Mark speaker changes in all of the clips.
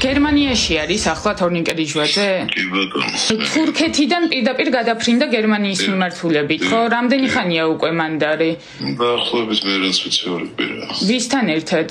Speaker 1: გერმანიაში არის ახლა თორნიკე რიჟვაძე?
Speaker 2: კი ბატონო.
Speaker 1: თურქეთიდან პირდაპირ გადაფრინდა გერმანიის მიმართულებით, ხო? რამდენი ხანია უკვე მანდარი?
Speaker 2: დაახლოებით მე რაც ვიცი 2 კვირა.
Speaker 1: ვისთან ერთად?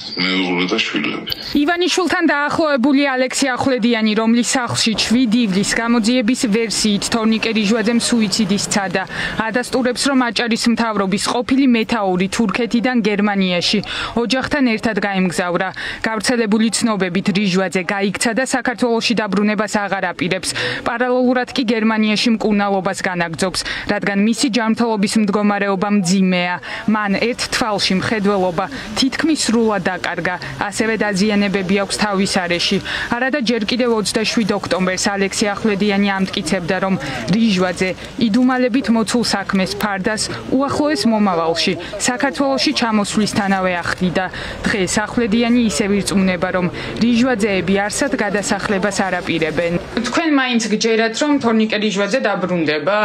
Speaker 2: მეუღლე და შვილები.
Speaker 1: ივანიშვილთან დაახლოებული ალექსი ახვლედიანი, რომლის სახლში 7 ივლისს გამოძიების ვერსიით თორნიკე რიჟვაძემ სუიციდის სცადა. ადასტურებს, რომ აჭარის მთავრობის ყოფილი მეთაური თურქეთიდან გერმანიაში ოჯახთან ერთად გაემგზავრა. გავრცელებული ცნობებით რიჟვაძე გაიქცა და საქართველოში დაბრუნებას აღარ აპირებს. პარალელურად კი გერმანიაში მკურნალობას განაგრძობს, რადგან მისი ჯანმრთელობის მდგომარეობა მძიმეა. მან ერთ თვალში მხედველობა თითქმის სრულად დაკარგა, ასევე დაზიანებები აქვს თავის არეში. არადა ჯერ კიდევ 27 ოქტომბერს ალექსი ახვლედიანი ამტკიცებდა, რომ რიჟვაძე იდუმალებით მოცულ საქმეს ფარდას უახლოეს მომავალში საქართველოში ჩამოსვლისთანავე ახდიდა. დღეს ახვლედიანი ისევ ირწმუნება, რომ რიჟვაძეები არსად გადასახლებას არ აპირებენ. თქვენ მაინც გჯერათ, რომ თორნიკე რიჟვაძე დაბრუნდება?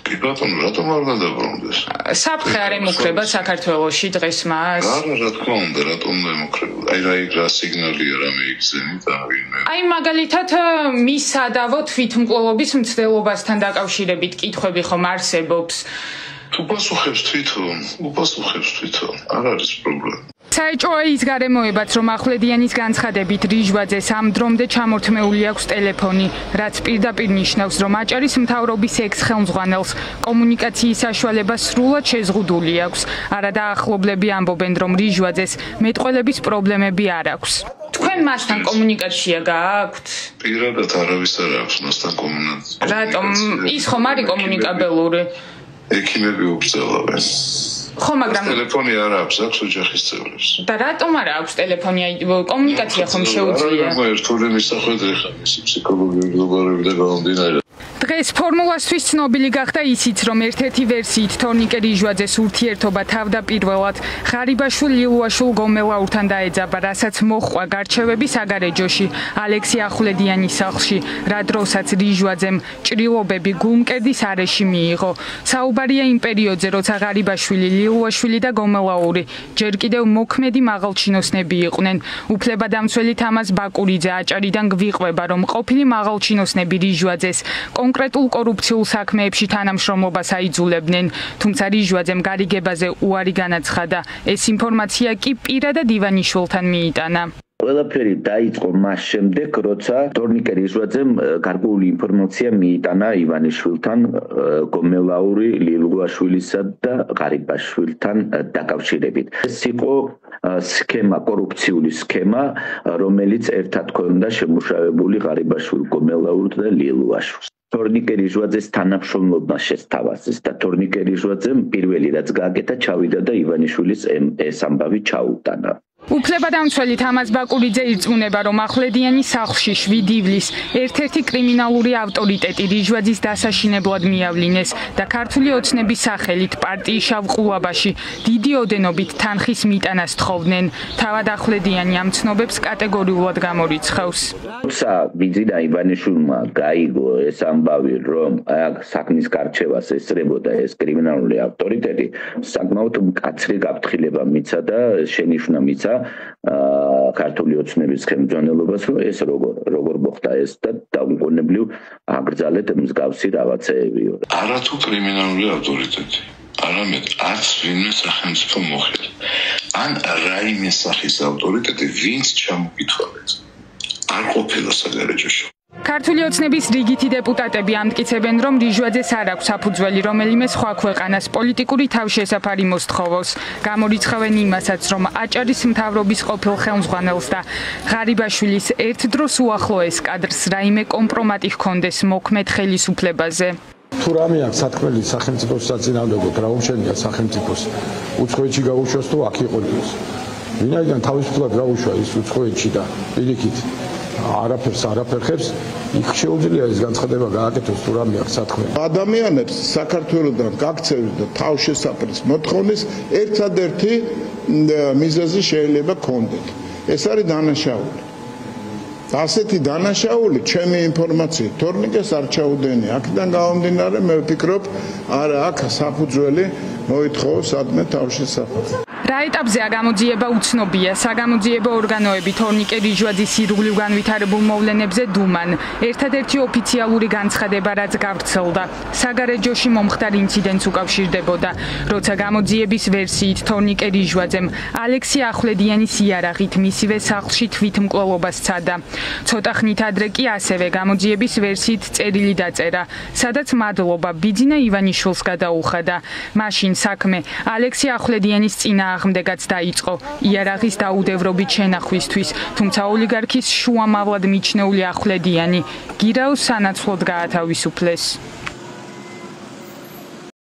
Speaker 2: კი ბატონო, რატომ არ გადაბრუნდეს?
Speaker 1: საფრთხე არ ემუქრება საქართველოში დღეს მას?
Speaker 2: არა, რა თქმა უნდა, რატომ ემუქრება? აი რა სიგნალია რა მიიგზენით და ვინმე.
Speaker 1: აი მაგალითად მის სადავო თვითმკვლელობის მცდელობასთან დაკავშირებით კითხვები ხომ არსებობს?
Speaker 2: უპასუხებს თვითონ, არ არის პრობლემა.
Speaker 1: საეჭვოა ის გარემოებაც, რომ ახვლედიანის განცხადებით რიჟვაძეს ამ დრომდე ჩამორთმეული აქვს ტელეფონი, რაც პირდაპირ ნიშნავს, რომ აჭარის მთავრობის ექს-ხელმძღვანელს კომუნიკაციის საშუალება სრულად შეზღუდული აქვს. არადა ახლობლები ამბობენ, რომ რიჟვაძეს მეტყველების პრობლემები არ აქვს. თქვენ მასთან კომუნიკაცია გააქვთ?
Speaker 2: პირადად არავის არ აქვს მასთან კომუნიკაცია.
Speaker 1: რატომ? ის ხომ არის კომუნიკაბელური?
Speaker 2: ექიმები უბრძოლავენ.
Speaker 1: ხო, მაგრამ
Speaker 2: ტელეფონი არ აქვს ოჯახის წევრებს.
Speaker 1: და რატომ არ აქვს ტელეფონი? კომუნიკაცია ხომ შეუძლია?
Speaker 2: არა, ერთური მისახვედრე ხარ მისი ფსიქოლოგიური მდგომარეობა და გამომდინარე.
Speaker 1: დღეს ფორმულასთვის ცნობილი გახდა ისიც, რომ ერთ-ერთი ვერსიით თორნიკე რიჟვაძეს ურთიერთობა თავდაპირველად ღარიბაშვილ ლილუაშვილ გომელაურთან დაეძაბა, რასაც მოჰყვა გარჩევები საგარეჯოში ალექსი ახვლედიანის სახლში, რა დროსაც რიჟვაძემ ჭრილობები გულმკერდის არეში მიიღო. საუბარია იმ პერიოდზე, როცა ღარიბაშვილი, ლილუაშვილი და გომელაური ჯერ კიდევ მოქმედი მაღალჩინოსნები იყვნენ. უფლებადამცველი თამაზ ბაკურიძე აჭარიდან გვიყვება, რომ ყოფილი მაღალჩინოსნები რიჟვაძეს კონკრეტულ კორუფციულ საქმეებში თანამშრომლობას აიძულებდნენ, თუმცა რიჟვაძემ გარიგებაზე უარი განაცხადა. ეს ინფორმაცია კი პირადად ივანიშვილთან მიიტანა.
Speaker 3: ყველაფერი დაიწყო მას შემდეგ, როცა თორნიკე რიჟვაძემ გარკვეული ინფორმაცია მიიტანა ივანიშვილთან, გომელაური, ლილუაშვილისა და ღარიბაშვილთან დაკავშირებით. ეს იყო სქემა, კორუფციული სქემა, რომელიც ერთად ჰქონდა შემუშავებული ღარიბაშვილი, გომელაური და ლილუაშვილი. თორნიკე რიჟვაძეს თანამშრომლობა შესთავაზეს და თორნიკე რიჟვაძემ პირველი რაც გააკეთა, ჩავიდა და ივანიშვილის ეს ამბავი ჩაუტანა.
Speaker 1: უფლებადამცველი თამაზ ბაკურიძე ირწმუნება, რომ ახვლედიანის სახლში 7 ივლისს ერთ-ერთი კრიმინალური ავტორიტეტი რიჟვაძის დასაშინებლად მიავლინეს და ქართული ოცნების სახელით პარტიის შავ ყულაბაში დიდი ოდენობით თანხის მიტანას თხოვდნენ. თავად ახვლედიანი ამ ცნობებს კატეგორიულად გამორიცხავს.
Speaker 3: როცა ბიძინა ივანიშვილმა გაიგო ეს ამბავი, რომ საქმის გარჩევას ესწრებოდა ეს კრიმინალური ავტორიტეტი, საკმაოდ მკაცრი გაფრთხილება მიცა და შენიშვნა მიცა ქართული ოცნების ხელმძღვანელობას, რომ ეს როგორ მოხდა ეს და დაუყოვნებლივ აგრძალეთ მსგავსი რაღაცეები.
Speaker 2: არათუ კრიმინალური ავტორიტეტი, არამედ არც ვინმე სახელმწიფო მოხელე. ან რაიმე სახის ავტორიტეტი, ვინც ჩამოგითვალეთ, არ ყოფილა საგარეჯოში.
Speaker 1: ქართული ოცნების რიგითი დეპუტატები ამტკიცებენ, რომ რიჟვაძეს არ აქვს საფუძველი რომელიმე სხვა ქვეყანას პოლიტიკური თავშესაფარი მოსთხოვოს. გამორიცხავენ იმასაც, რომ აჭარის მთავრობის ყოფილ ხელმძღვანელს და ღარიბაშვილის ერთ დროს უახლოეს კადრს რაიმე კომპრომატი ჰქონდეს მოქმედ ხელისუფლებაზე.
Speaker 4: თუ რამე აქვს სათქმელი სახელმწიფოს საწინააღმდეგოდ, რა უშენია სახელმწიფოს უცხოეთში გაუშვას თუ აქ იყოდეს. ვინაიდან თავისუფლად გაუშვა ის უცხოეთში და პირიქით არაფერ ხებს, იქ შეუძლია ეს განცხადება გააკეთოს თუ რამე აქვს სათქმელი.
Speaker 5: ადამიანებს საქართველოსთან გაქცევის და თავშესაფრის მოთხოვნის ერთადერთი მიზეზი შეიძლება გქონდეთ. ეს არის დანაშაული. ასეთი დანაშაული, ჩემი ინფორმაციით, თორნიკეს არ ჩაუდენია. აქედან გამომდინარე, მე ვფიქრობ, არა აქ საფუძველი მოითხოვს ადმე თავშესაფრს.
Speaker 1: რა ეტაპზეა გამოძიება უცნობია. საგამოძიებო ორგანოები თორნიკე რიჟვაძის ირგვლივ განვითარებულ მოვლენებზე დუმან. ერთადერთი ოფიციალური განცხადება, რაც გავრცელდა, საგარეჯოში მომხდარ ინციდენტს უკავშირდებოდა, როცა გამოძიების ვერსიით თორნიკე რიჟვაძემ ალექსი ახვლედიანის იარაღით მისივე სახლში თვითმკვლელობა სცადა. ცოტა ხნით ადრე კი ასევე გამოძიების ვერსიით წერილი დაწერა, სადაც მადლობა ბიძინა ივანიშვილს გადაუხადა. მაშინ საქმე ალექსი ახვლედიანის წინააღმდეგაც დაიწყო იარაღის დაუდევრობით შენახვისთვის, თუმცა ოლიგარქის შუამავლად მიჩნეული ახვლედიანი გირაოს სანაცვლოდ გაათავისუფლეს.